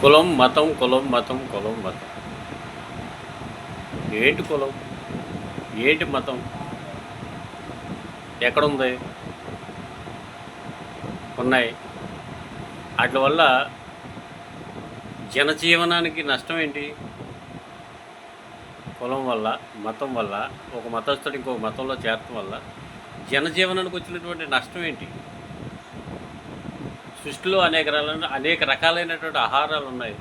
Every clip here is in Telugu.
కులం మతం కులం మతం కులం మతం. ఏంటి కులం? ఏంటి మతం? ఎక్కడుంది? ఉన్నాయి. ఆట్ల వల్ల జనజీవనానికి నష్టం ఏంటి? కులం వల్ల, మతం వల్ల, ఒక మతస్థుడు ఇంకొక మతంలో చేరటం వల్ల జనజీవనానికి వచ్చినటువంటి నష్టం ఏంటి? సృష్టిలో అనేక రకాలైనటువంటి ఆహారాలు ఉన్నాయి.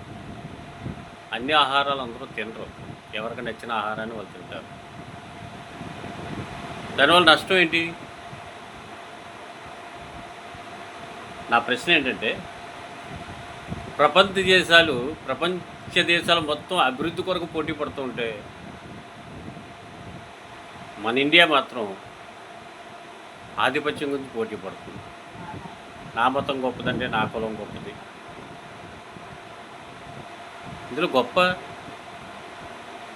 అన్ని ఆహారాలు అందరూ తినరు. ఎవరికి నచ్చిన ఆహారాన్ని వాళ్ళు తింటారు. దానివల్ల నష్టం ఏంటి? నా ప్రశ్న ఏంటంటే, ప్రపంచ దేశాలు మొత్తం అభివృద్ధి కొరకు పోటీ పడుతూ ఉంటే మన ఇండియా మాత్రం ఆధిపత్యం గురించి పోటీ పడుతుంది. నా మతం గొప్పదంటే నా కులం గొప్పది. ఇందులో గొప్ప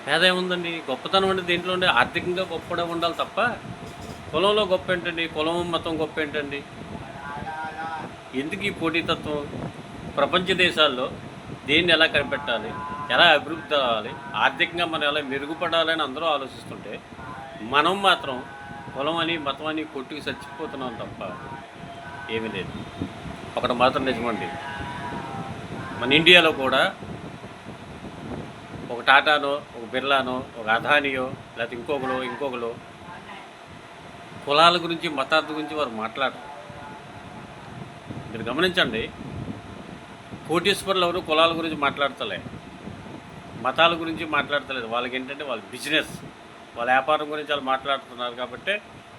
పేద ఏముందండి? గొప్పతనం అంటే దేంట్లో ఉండే ఆర్థికంగా గొప్పగా ఉండాలి తప్ప కులంలో గొప్ప ఏంటండి? కులం మతం గొప్ప ఏంటండి? ఎందుకు ఈ పోటీతత్వం? ప్రపంచ దేశాల్లో దేన్ని ఎలా కనిపెట్టాలి, ఎలా అభివృద్ధి అవ్వాలి, ఆర్థికంగా మనం ఎలా మెరుగుపడాలని అందరూ ఆలోచిస్తుంటే మనం మాత్రం కులం అని మతం అని కొట్టుకు చచ్చిపోతున్నాం తప్ప ఏమీ లేదు. ఒకటి మాత్రం నిజమండి, మన ఇండియాలో కూడా ఒక టాటానో, ఒక బిర్లానో, ఒక అదానియో, లేకపోతే ఇంకొకరు కులాల గురించి మతాల గురించి వారు మాట్లాడరు. మీరు గమనించండి, కోటీశ్వరులు ఎవరు కులాల గురించి మాట్లాడతలే, మతాల గురించి మాట్లాడతలేదు. వాళ్ళకి ఏంటంటే వాళ్ళ బిజినెస్, వాళ్ళ వ్యాపారం గురించి వాళ్ళు మాట్లాడుతున్నారు కాబట్టి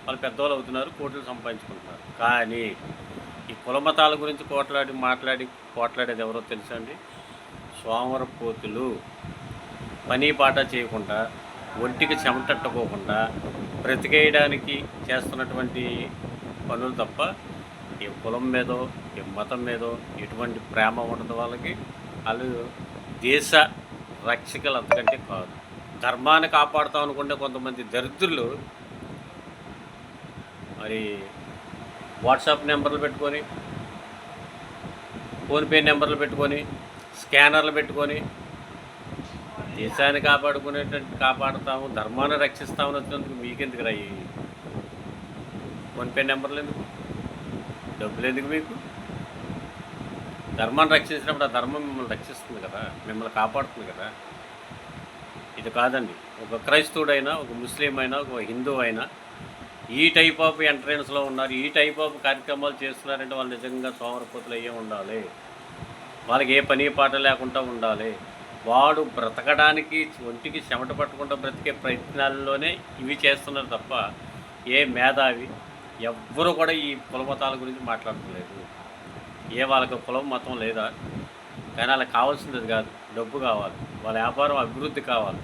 వాళ్ళు పెద్దవాళ్ళు అవుతున్నారు, కోట్లు సంపాదించుకుంటున్నారు. కానీ ఈ కుల మతాల గురించి పోట్లాడేది ఎవరో తెలుసా అండి? సోమరపోతులు. పని పాట చేయకుండా, ఒంటికి చెమటట్టుకోకుండా బ్రతికేయడానికి చేస్తున్నటువంటి పనులు తప్ప ఏ కులం మీదో, ఏ మతం మీదో ఎటువంటి ప్రేమ ఉండదు వాళ్ళకి. వాళ్ళు దేశ రక్షకులు అంతకంటే కాదు. ధర్మాన్ని కాపాడుతాం అనుకుంటే కొంతమంది దరిద్రులు మరి వాట్సాప్ నెంబర్లు పెట్టుకొని, ఫోన్పే నెంబర్లు పెట్టుకొని, స్కానర్లు పెట్టుకొని దేశాన్ని కాపాడుతాము, ధర్మాన్ని రక్షిస్తామని వచ్చినందుకు మీకెందుకు రాయి? ఫోన్పే నెంబర్లు ఎందుకు? డబ్బులు ఎందుకు మీకు? ధర్మాన్ని రక్షించినప్పుడు ఆ ధర్మం మిమ్మల్ని రక్షిస్తుంది కదా, మిమ్మల్ని కాపాడుతుంది కదా. ఇది కాదండి. ఒక క్రైస్తవుడైనా, ఒక ముస్లిం అయినా, ఒక హిందూ అయినా ఈ టైప్ ఆఫ్ ఎంట్రన్స్లో ఉన్నారు, ఈ టైప్ ఆఫ్ కార్యక్రమాలు చేస్తున్నారంటే వాళ్ళు నిజంగా సోమరపోతులు అయ్యే ఉండాలి. వాళ్ళకి ఏ పని పాట లేకుండా ఉండాలి. వాడు బ్రతకడానికి ఒంటికి చెమట పట్టకుండా బ్రతికే ప్రయత్నాల్లోనే ఇవి చేస్తున్నారు తప్ప ఏ మేధావి ఎవ్వరూ కూడా ఈ కుల మతాల గురించి మాట్లాడలేదు. వాళ్ళకి కులం మతం లేదా? కానీ వాళ్ళకి కావాల్సింది అది కాదు, డబ్బు కావాలి, వాళ్ళ వ్యాపారం అభివృద్ధి కావాలి.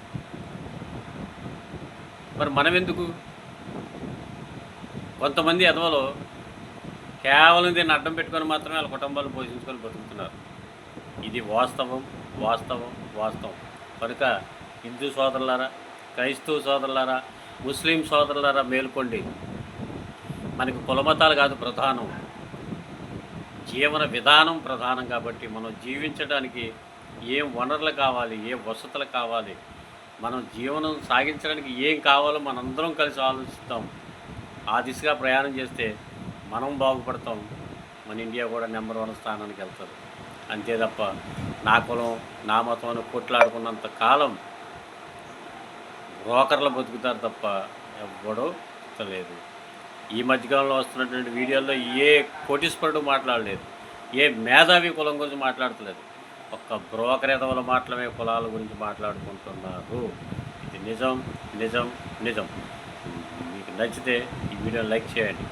మరి మనం ఎందుకు? కొంతమంది ఎదవలో కేవలం దీన్ని అడ్డం పెట్టుకొని మాత్రమే వాళ్ళ కుటుంబాలు పోషించుకొని బతుకుతున్నారు. ఇది వాస్తవం. కనుక హిందూ సోదరులారా, క్రైస్తవ సోదరులారా, ముస్లిం సోదరులారా మేల్కోండి. మనకి కులమతాలు కాదు ప్రధానం, జీవన విధానం ప్రధానం. కాబట్టి మనం జీవించడానికి ఏం వనరులు కావాలి, ఏ వసతులు కావాలి, మనం జీవనం సాగించడానికి ఏం కావాలో మనందరం కలిసి ఆలోచిస్తాం. ఆ దిశగా ప్రయాణం చేస్తే మనం బాగుపడతాం, మన ఇండియా కూడా నెంబర్ 1 స్థానానికి వెళ్తుంది. అంతే తప్ప నా కులం నా మతం అని కొట్లాడుకున్నంత కాలం బ్రోకర్లు బతుకుతారు తప్ప ఎవ్వడూ లేదు. ఈ మధ్యకాలంలో వస్తున్నటువంటి వీడియోల్లో ఏ కోటీశ్వరుడు మాట్లాడలేదు, ఏ మేధావి కులం గురించి మాట్లాడతలేదు. ఒక్క బ్రోకర్ ఎదవల మాత్రమే కులాల గురించి మాట్లాడుకుంటున్నారు. ఇది నిజం. మీకు నచ్చితే ఈ వీడియోని లైక్ చేయండి.